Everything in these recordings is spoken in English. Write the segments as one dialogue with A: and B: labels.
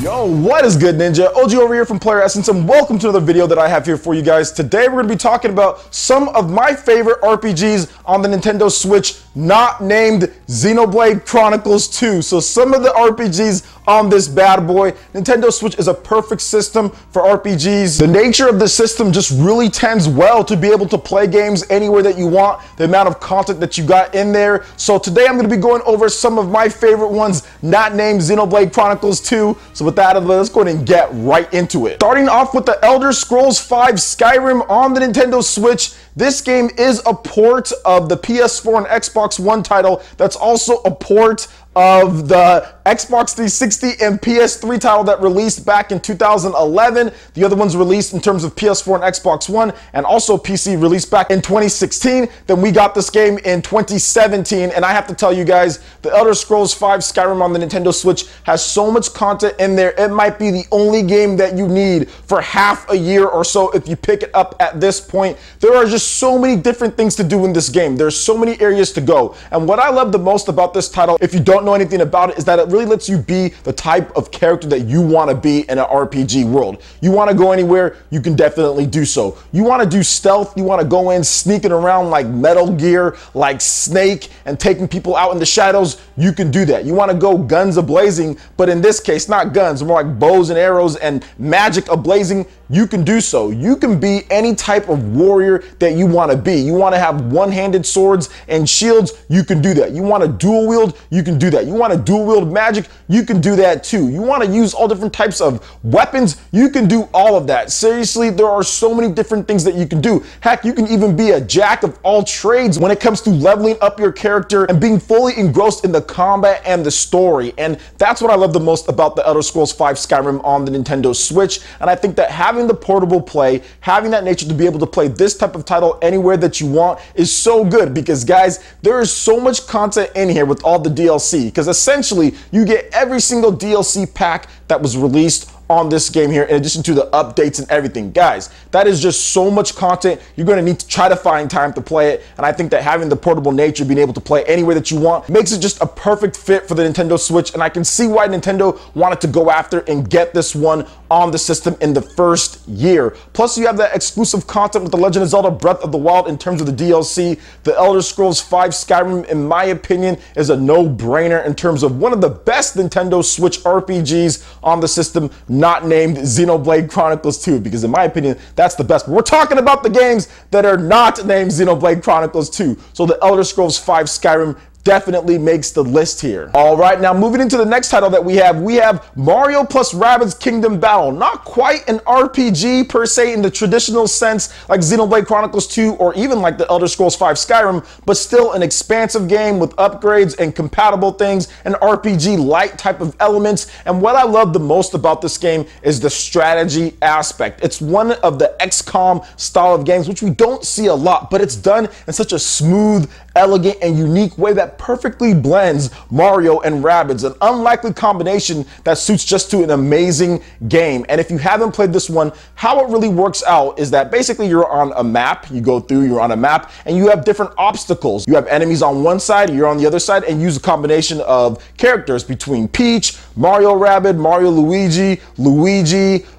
A: Yo, what is good, Ninja? OG over here from Player Essence, and welcome to another video that I have here for you guys. Today we're going to be talking about some of my favorite RPGs on the Nintendo Switch, not named Xenoblade Chronicles 2. So some of the RPGs on this bad boy. Nintendo Switch is a perfect system for RPGs. The nature of the system just really tends well to be able to play games anywhere that you want, the amount of content that you got in there. So today I'm going to be going over some of my favorite ones, not named Xenoblade Chronicles 2. So with that, let's go ahead and get right into it. Starting off with the Elderscrolls V Skyrim on the Nintendo Switch. This game is a port of the PS4 and Xbox One title. That's also a port of the Xbox 360 and PS3 title that released back in 2011. The other ones released in terms of PS4 and Xbox One, and also PC released back in 2016. Then we got this game in 2017, and I have to tell you guys, the Elderscrolls V Skyrim on the Nintendo Switch has so much content in there. It might be the only game that you need for half a year or so if you pick it up at this point. There are just so many different things to do in this game. There's so many areas to go. And what I love the most about this title, if you don't know anything about it, is that it really lets you be the type of character that you want to be in an RPG world. You want to go anywhere, you can definitely do so. You want to do stealth, you want to go in sneaking around like Metal Gear, like Snake, and taking people out in the shadows, you can do that. You want to go guns a-blazing, but in this case, not guns, more like bows and arrows and magic a-blazing, you can do so. You can be any type of warrior that you want to be. You want to have one-handed swords and shields, you can do that. You want to dual wield, you can do that. You want to dual wield magic, you can do that too. You want to use all different types of weapons, you can do all of that. Seriously, there are so many different things that you can do. Heck, you can even be a jack of all trades when it comes to leveling up your character and being fully engrossed in the combat and the story. And that's what I love the most about the Elderscrolls V Skyrim on the Nintendo Switch. And I think that having the portable play, having that nature to be able to play this type of title anywhere that you want is so good, because guys, there is so much content in here with all the DLC, because essentially you get every single DLC pack that was released on this game here, in addition to the updates and everything. Guys, that is just so much content. You're going to need to try to find time to play it, and I think that having the portable nature, being able to play anywhere that you want, makes it just a perfect fit for the Nintendo Switch, and I can see why Nintendo wanted to go after and get this one on the system in the first year. Plus, you have that exclusive content with The Legend of Zelda Breath of the Wild in terms of the DLC. The Elder Scrolls V Skyrim, in my opinion, is a no-brainer in terms of one of the best Nintendo Switch RPGs on the system, not named Xenoblade Chronicles 2, because in my opinion, that's the best. But we're talking about the games that are not named Xenoblade Chronicles 2. So the Elder Scrolls V Skyrim definitely makes the list here. All right, now moving into the next title that we have Mario plus Rabbids Kingdom Battle. Not quite an RPG per se in the traditional sense like Xenoblade Chronicles 2 or even like the Elder Scrolls V Skyrim, but still an expansive game with upgrades and compatible things, an RPG light type of elements. And what I love the most about this game is the strategy aspect. It's one of the XCOM style of games, which we don't see a lot, but it's done in such a smooth, elegant, and unique way that perfectly blends Mario and Rabbids, an unlikely combination that suits just to an amazing game. And if you haven't played this one, how it really works out is that basically you're on a map, you're on a map, and you have different obstacles. You have enemies on one side, you're on the other side, and use a combination of characters between Peach, Mario Rabbid, Mario Luigi,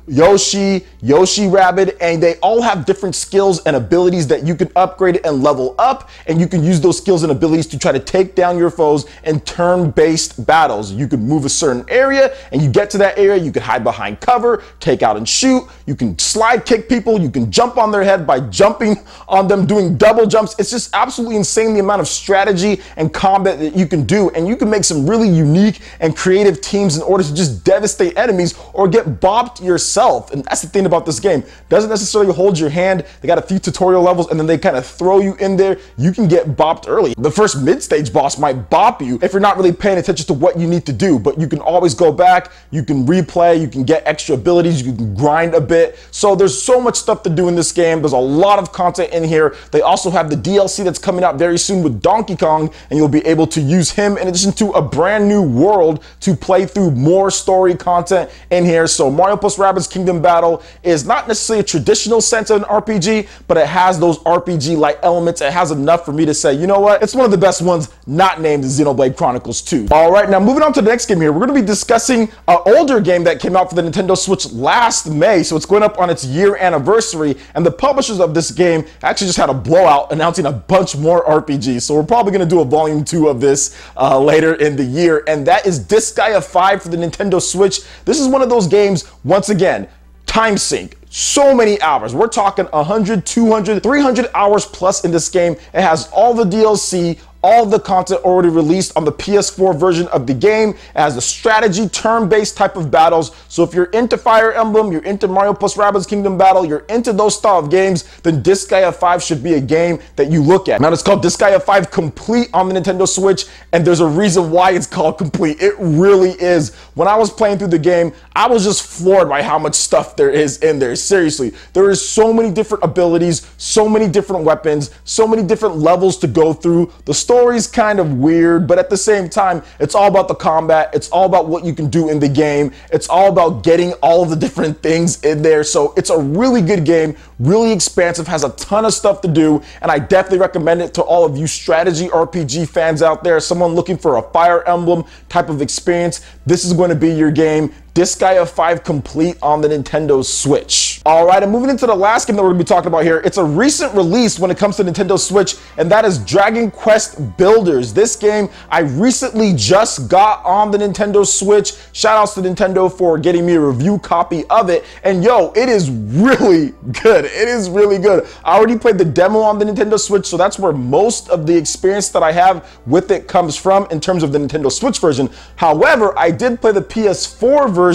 A: Yoshi Rabbid, and they all have different skills and abilities that you can upgrade and level up, and you can use those skills and abilities to try to take down your foes in turn-based battles. You can move a certain area, and you get to that area, you can hide behind cover, take out and shoot, you can slide kick people, you can jump on their head by jumping on them, doing double jumps. It's just absolutely insane the amount of strategy and combat that you can do, and you can make some really unique and creative teams in order to just devastate enemies or get bopped yourself. And that's the thing about this game. Doesn't necessarily hold your hand. They got a few tutorial levels and then they kind of throw you in there. You can get bopped early. The first mid-stage boss might bop you if you're not really paying attention to what you need to do, but you can always go back, you can replay, you can get extra abilities, you can grind a bit. So there's so much stuff to do in this game. There's a lot of content in here. They also have the DLC that's coming out very soon with Donkey Kong, and you'll be able to use him in addition to a brand new world to play through more story content in here. So Mario plus Rabbids Kingdom Battle is not necessarily a traditional sense of an RPG, but it has those RPG-like elements. It has enough for me to say, you know what? It's one of the best ones not named Xenoblade Chronicles 2. All right, now moving on to the next game here, we're going to be discussing an older game that came out for the Nintendo Switch last May, so it's going up on its year anniversary, and the publishers of this game actually just had a blowout announcing a bunch more RPGs, so we're probably going to do a volume 2 of this later in the year, and that is Disgaea 5 for the Nintendo Switch. This is one of those games, once again, time sink. So many hours. We're talking 100, 200, 300 hours plus in this game. It has all the DLC, all the content already released on the PS4 version of the game. It has a strategy, turn-based type of battles. So if you're into Fire Emblem, you're into Mario plus Rabbids Kingdom Battle, you're into those style of games, then Disgaea 5 should be a game that you look at. Now, it's called Disgaea 5 Complete on the Nintendo Switch, and there's a reason why it's called Complete. It really is. When I was playing through the game, I was just floored by how much stuff there is in there. Seriously, there is so many different abilities, so many different weapons, so many different levels to go through. The story's kind of weird, but at the same time, it's all about the combat. It's all about what you can do in the game. It's all about getting all of the different things in there. So it's a really good game, really expansive, has a ton of stuff to do, and I definitely recommend it to all of you strategy RPG fans out there, someone looking for a Fire Emblem type of experience. This is going to be your game. Disgaea 5 Complete on the Nintendo Switch. All right, and moving into the last game that we're going to be talking about here, it's a recent release when it comes to Nintendo Switch, and that is Dragon Quest Builders. This game I recently just got on the Nintendo Switch. Shout outs to Nintendo for getting me a review copy of it, and yo, it is really good. It is really good. I already played the demo on the Nintendo Switch, so that's where most of the experience that I have with it comes from in terms of the Nintendo Switch version. However, I did play the PS4 version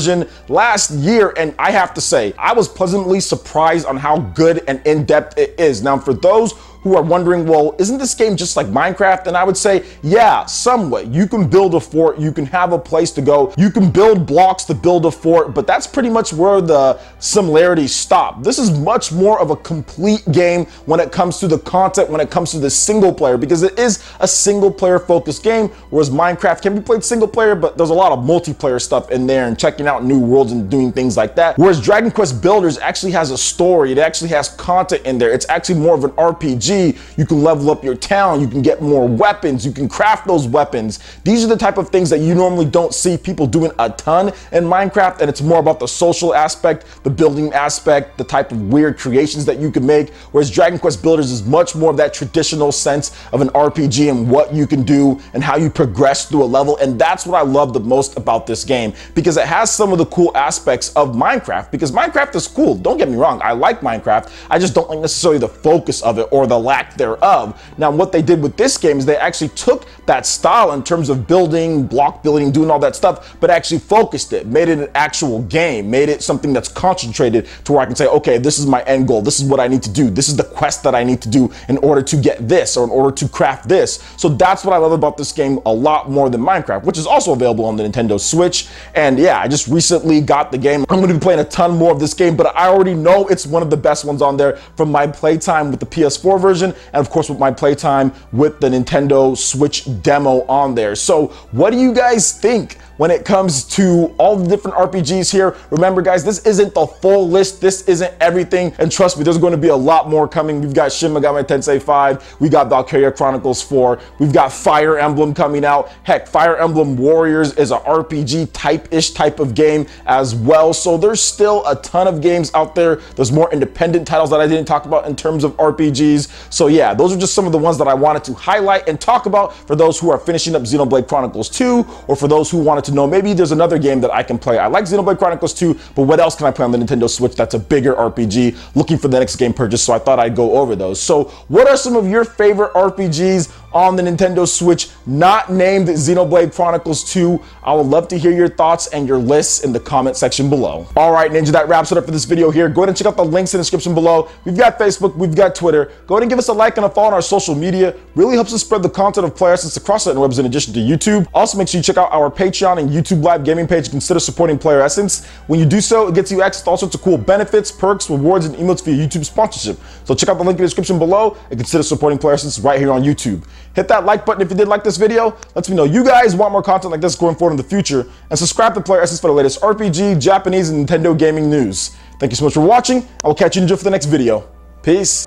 A: last year, and I have to say, I was pleasantly surprised on how good and in-depth it is. Now, for those who are wondering, well, isn't this game just like Minecraft? And I would say, yeah, somewhat. You can build a fort, you can have a place to go, you can build blocks to build a fort, but that's pretty much where the similarities stop. This is much more of a complete game when it comes to the content, when it comes to the single player, because it is a single player focused game, whereas Minecraft can be played single player, but there's a lot of multiplayer stuff in there and checking out new worlds and doing things like that. Whereas Dragon Quest Builders actually has a story, it actually has content in there. It's actually more of an RPG. You can level up your town, you can get more weapons, you can craft those weapons. These are the type of things that you normally don't see people doing a ton in Minecraft, and it's more about the social aspect, the building aspect, the type of weird creations that you can make, whereas Dragon Quest Builders is much more of that traditional sense of an RPG and what you can do and how you progress through a level, and that's what I love the most about this game, because it has some of the cool aspects of Minecraft, because Minecraft is cool, don't get me wrong, I like Minecraft, I just don't like necessarily the focus of it or the lack thereof. Now, what they did with this game is they actually took that style in terms of building, block building, doing all that stuff, but actually focused it, made it an actual game, made it something that's concentrated to where I can say, okay, this is my end goal, this is what I need to do, this is the quest that I need to do in order to get this or in order to craft this. So that's what I love about this game a lot more than Minecraft, which is also available on the Nintendo Switch. And yeah, I just recently got the game. I'm going to be playing a ton more of this game, but I already know it's one of the best ones on there from my playtime with the PS4 version, and of course with my playtime with the Nintendo Switch demo on there. So what do you guys think when it comes to all the different RPGs here? Remember guys, this isn't the full list, this isn't everything, and trust me, there's going to be a lot more coming. We've got Shin Megami Tensei 5, we got Valkyria Chronicles 4, we've got Fire Emblem coming out. Heck, Fire Emblem Warriors is a RPG type of game as well. So there's still a ton of games out there. There's more independent titles that I didn't talk about in terms of RPGs. So yeah, those are just some of the ones that I wanted to highlight and talk about for those who are finishing up Xenoblade Chronicles 2, or for those who wanted to know maybe there's another game that I can play. I like Xenoblade Chronicles 2, but what else can I play on the Nintendo Switch that's a bigger RPG, looking for the next game purchase, so I thought I'd go over those. So what are some of your favorite RPGs on the Nintendo Switch not named Xenoblade Chronicles 2? I would love to hear your thoughts and your lists in the comment section below. All right, Ninja, that wraps it up for this video here. Go ahead and check out the links in the description below. We've got Facebook, we've got Twitter. Go ahead and give us a like and a follow on our social media. Really helps us spread the content of Player Essence across the interwebs in addition to YouTube. Also, make sure you check out our Patreon and YouTube Live gaming page. Consider supporting Player Essence. When you do so, it gets you access to all sorts of cool benefits, perks, rewards, and emotes via YouTube sponsorship. So check out the link in the description below and consider supporting Player Essence right here on YouTube. Hit that like button if you did like this video. Lets me know you guys want more content like this going forward in the future. And subscribe to Player Essence for the latest RPG, Japanese, and Nintendo gaming news. Thank you so much for watching. I will catch you in for the next video. Peace.